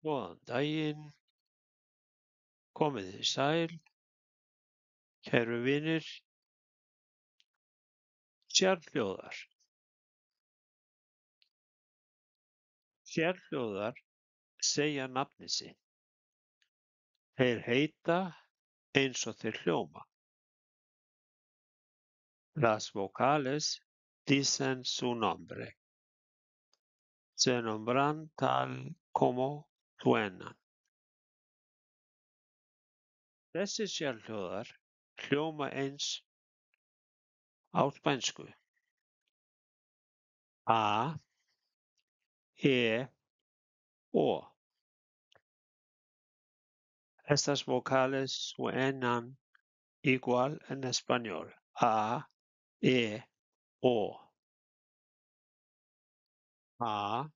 Góðan daginn, komið þið sæl, kæru vinir, sérhljóðar. Sérhljóðar segja nafnið sitt. Þeir heita eins og þeir hljóma. Las vocales dicen su nombre. Se nombran tal como suenan. Þessir sérhljóðar hljóma eins á spænsku. A, E, O. Estas vocales suenan igual en español. A, E, O. A,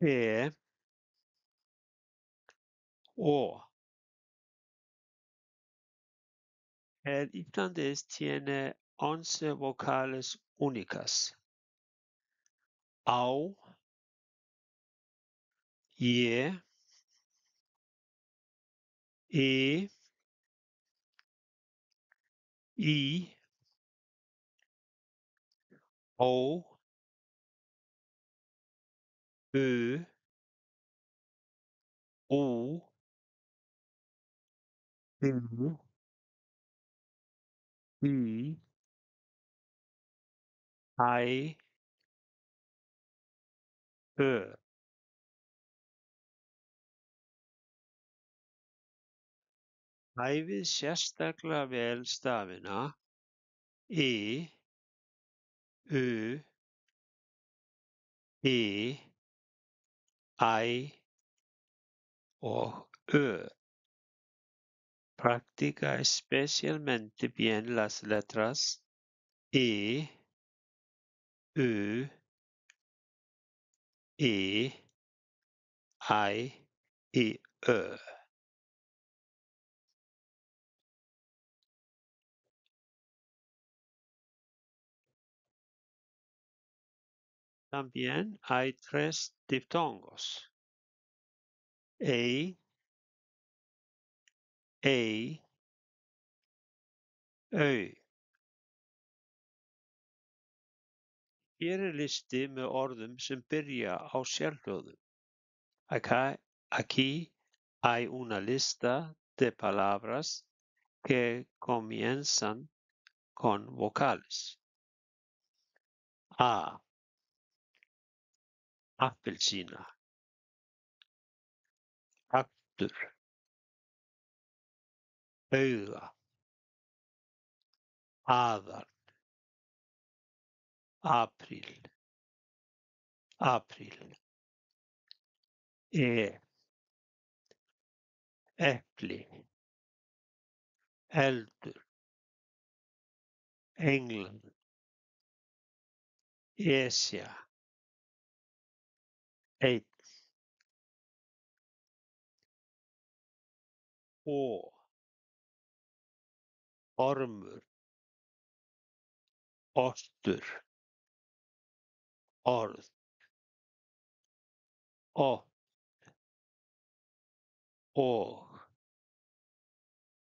E, O. El irlandés tiene 11 vocales únicas. Au, ye, e, i, o, ö, u, u, y, æ, ö. Hæfið sérstaklega vel stafina i, u, e, æ og ö. Practica especialmente bien las letras e, u, e, æ y ö. También hay 3 diptongos: ei, au. Hér er listi með orðum sem byrja á sérhljóðum. Aquí hay una lista de palabras que comienzan con vocales. A. Appelsína. Hattur. Auga. Aðal. Apríl. Apríl. Epli. Eldur. England. Esja. Einn. Ó. Ormur. Ostur. Orð. Og.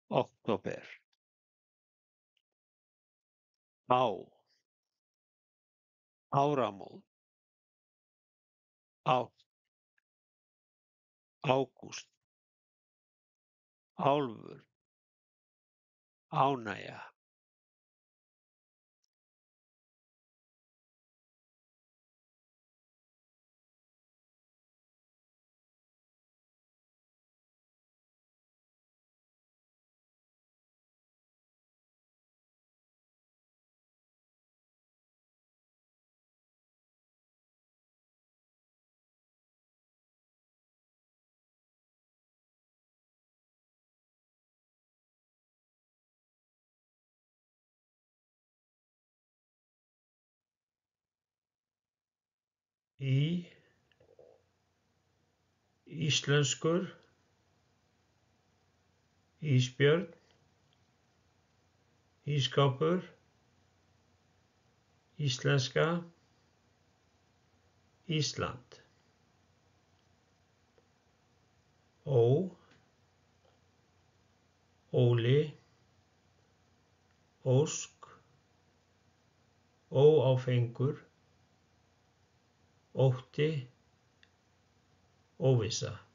Október. Á. Áramót. Ást. Ágúst. Álfur. Ánægja. Í. Íslenskur. Ísbjörn. Ísskápur. Íslenska. Ísland. Ó, Óli, Ósk, óáfengur, ótti, óvissa.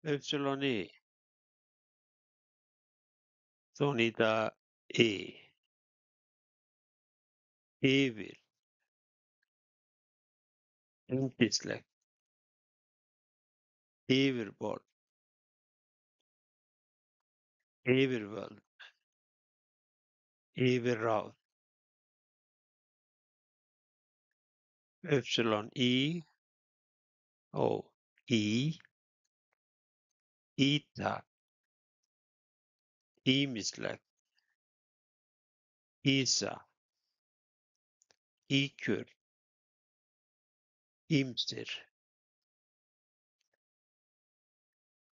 Y, þú nýta y, yfir, yndislegt, yfirborð, yfirvöld, yfirráð, y, ó, í, ýta, ýmislegt, ýsa, ýkjur, ýmsir,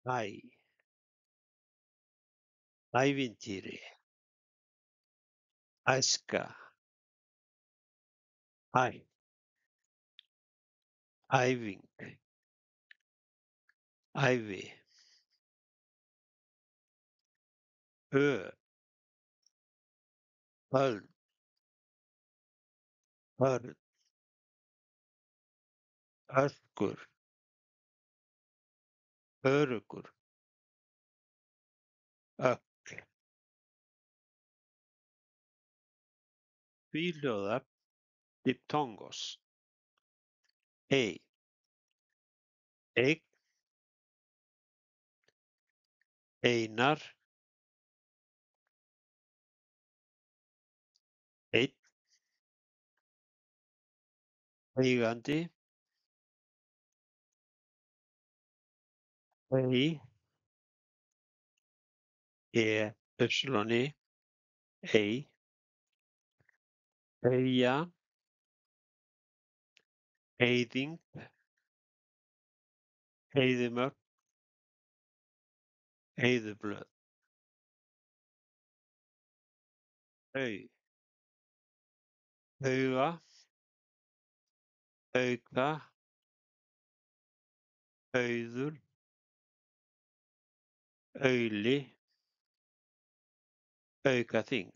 æ, ævintýri, æska, æ, æfing, ævi, ö, öld, börn, öskur, öruggur, ögn. Tvíhljóðar, diphthongos, ei, einn, einar, einn, eigandi, ei, y, ei, eyja, eyðing, eyðimörk, eyðublöð, au, auga, auka, auður, auli, aukaþing.